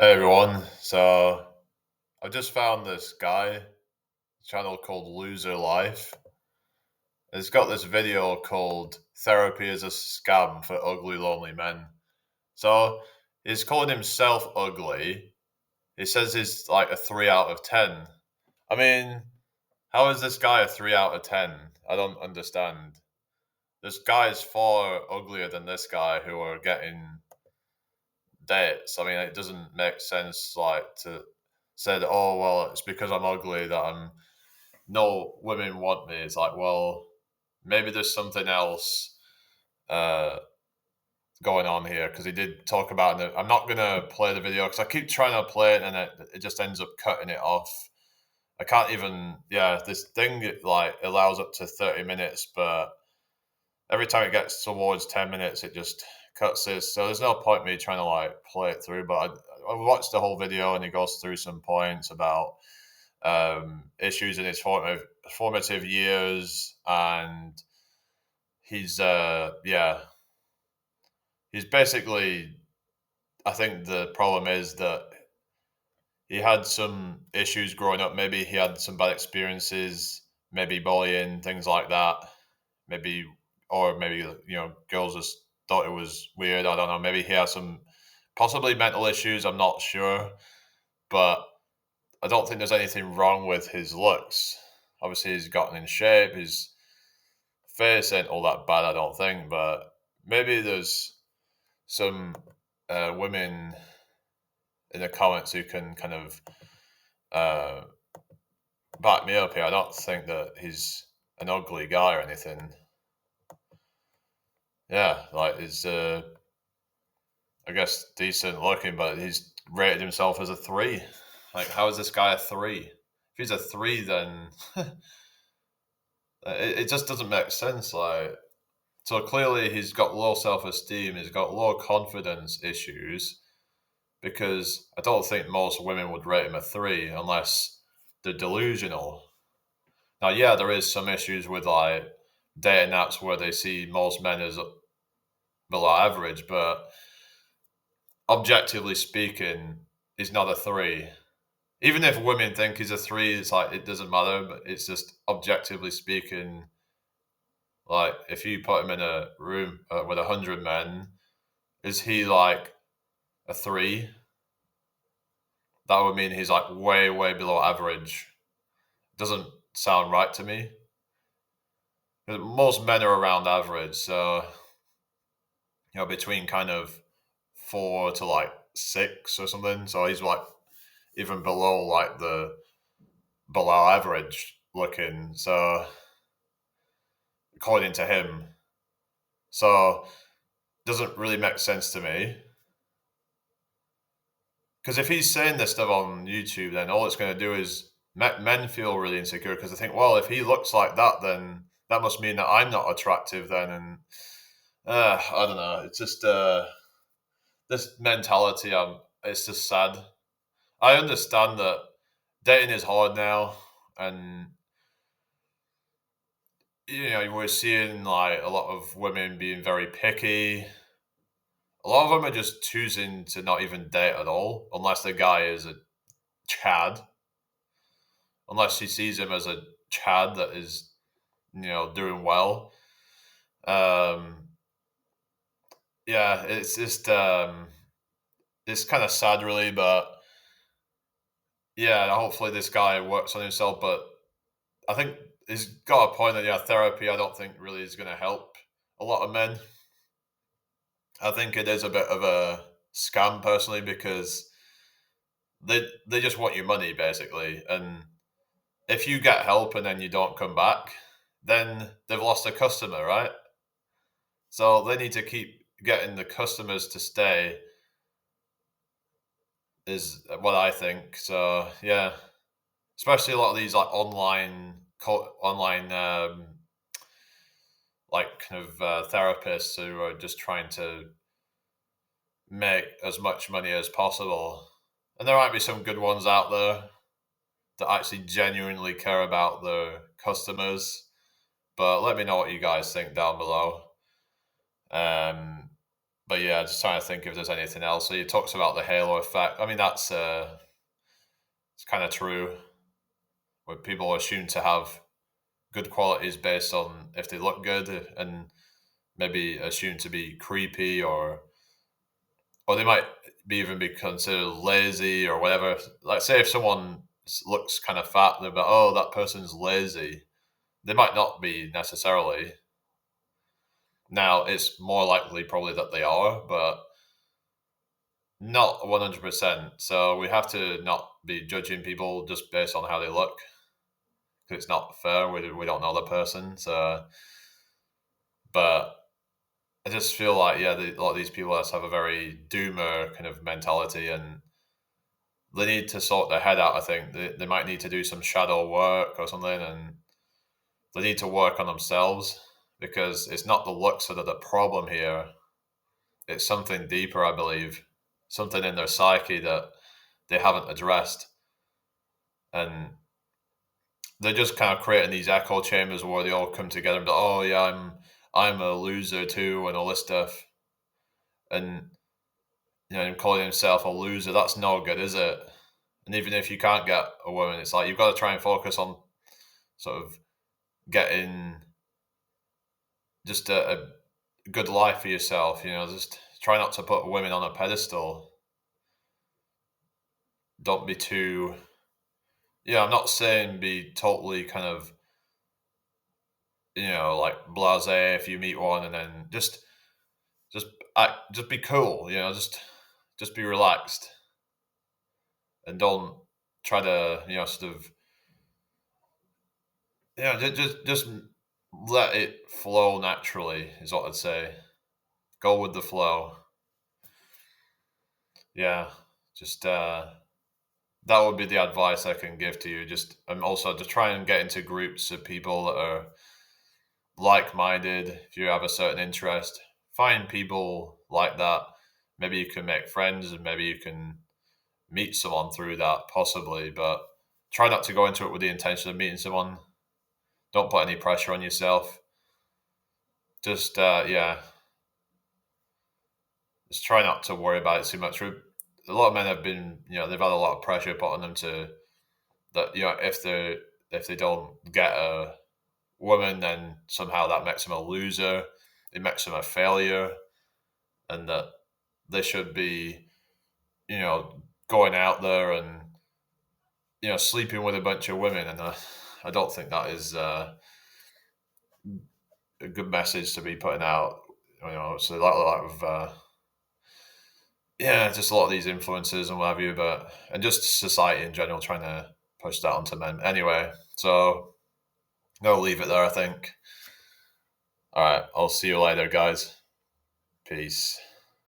Hey everyone, so I just found this guy channel called Loser Life. It's got this video called Therapy is a Scam for Ugly Lonely Men. So he's calling himself ugly. He says he's like a 3 out of 10. I mean, how is this guy a 3 out of 10? I don't understand. This guy is far uglier than this guy who are getting dates. I mean, it doesn't make sense like to said, oh well, it's because I'm ugly that I'm no women want me. It's like, well, maybe there's something else uh, going on here because he did talk about it. I'm not gonna play the video because I keep trying to play it and it just ends up cutting it off. I can't even. Yeah, this thing like allows up to 30 minutes, but every time it gets towards 10 minutes, it just cuts this. So there's no point me trying to like play it through. But I watched the whole video and he goes through some points about issues in his formative years, and he's basically. I think the problem is that he had some issues growing up. Maybe he had some bad experiences, maybe bullying, things like that. Maybe, or maybe girls just thought it was weird. I don't know. Maybe he has some possibly mental issues. I'm not sure, but I don't think there's anything wrong with his looks. Obviously, he's gotten in shape. His face ain't all that bad, I don't think. But maybe there's some women in the comments who can kind of uh, back me up here. I don't think that he's an ugly guy or anything. Yeah, like he's I guess decent looking, but he's rated himself as a three. Like, how is this guy a three? If he's a three, then it just doesn't make sense. Like, so clearly he's got low self esteem. He's got low confidence issues because I don't think most women would rate him a three unless they're delusional. Now, yeah, there is some issues with like dating apps where they see most men as below average, but objectively speaking, he's not a three. Even if women think he's a three, it's like it doesn't matter. But it's just objectively speaking, like if you put him in a room with 100 men, is he like a three? That would mean he's like way, way below average. Doesn't sound right to me. Most men are around average, so between kind of 4 to like 6 or something. So he's like even below like the below average looking. So according to him, so doesn't really make sense to me. Because if he's saying this stuff on YouTube, then all it's going to do is make men feel really insecure. Because they think, well, if he looks like that, then that must mean that I'm not attractive. Then, and I don't know. It's just this mentality. It's just sad. I understand that dating is hard now, and we're seeing like a lot of women being very picky. A lot of them are just choosing to not even date at all, unless the guy is a Chad. Unless she sees him as a Chad that is, doing well. Um, yeah, it's just it's kind of sad, really. But yeah, hopefully this guy works on himself. But I think he's got a point that therapy. I don't think really is going to help a lot of men. I think it is a bit of a scam personally because they just want your money basically, and if you get help and then you don't come back, then they've lost a customer, right? So they need to keep getting the customers to stay, is what I think. So yeah, especially a lot of these like online like kind of therapists who are just trying to make as much money as possible. And there might be some good ones out there that actually genuinely care about their customers. But let me know what you guys think down below. Um, But yeah, just trying to think if there's anything else. So he talks about the halo effect. I mean, that's it's kind of true. Where people assume to have good qualities based on if they look good, and maybe assumed to be creepy, or they might even be considered lazy or whatever. Like, say if someone looks kind of fat, they're like, oh, that person's lazy. They might not be necessarily. Now, it's more likely probably that they are, but not 100%. So we have to not be judging people just based on how they look, because it's not fair. We don't know the person. So, but I just feel like, yeah, a lot of these people just have a very doomer kind of mentality, and they need to sort their head out. I think they might need to do some shadow work or something, and they need to work on themselves, because it's not the looks that are the problem here. It's something deeper, I believe, something in their psyche that they haven't addressed, and they're just kind of creating these echo chambers where they all come together and be like, oh yeah, I'm a loser too, and all this stuff, and him calling himself a loser, that's no good, is it? And even if you can't get a woman, it's like you've got to try and focus on sort of getting just a good life for yourself. Just try not to put women on a pedestal. Don't be too. Yeah, I'm not saying be totally kind of like blasé if you meet one, and then just just be cool. Just be relaxed, and don't try to sort of just let it flow naturally is what I'd say. Go with the flow. Yeah, just that would be the advice I can give to you. Just and also to try and get into groups of people that are like-minded. If you have a certain interest, find people like that. Maybe you can make friends, and maybe you can meet someone through that, possibly. But try not to go into it with the intention of meeting someone. Don't put any pressure on yourself. Just yeah, just try not to worry about it too much. A lot of men have been, they've had a lot of pressure put on them to that. If they don't get a woman, then somehow that makes them a loser. It makes them a failure, and that they should be, going out there and sleeping with a bunch of women. And I don't think that is a good message to be putting out. So a lot of yeah, just a lot of these influences and what have you, and just society in general trying to push that onto men. Anyway, so I'll leave it there, I think. All right, I'll see you later, guys. Peace.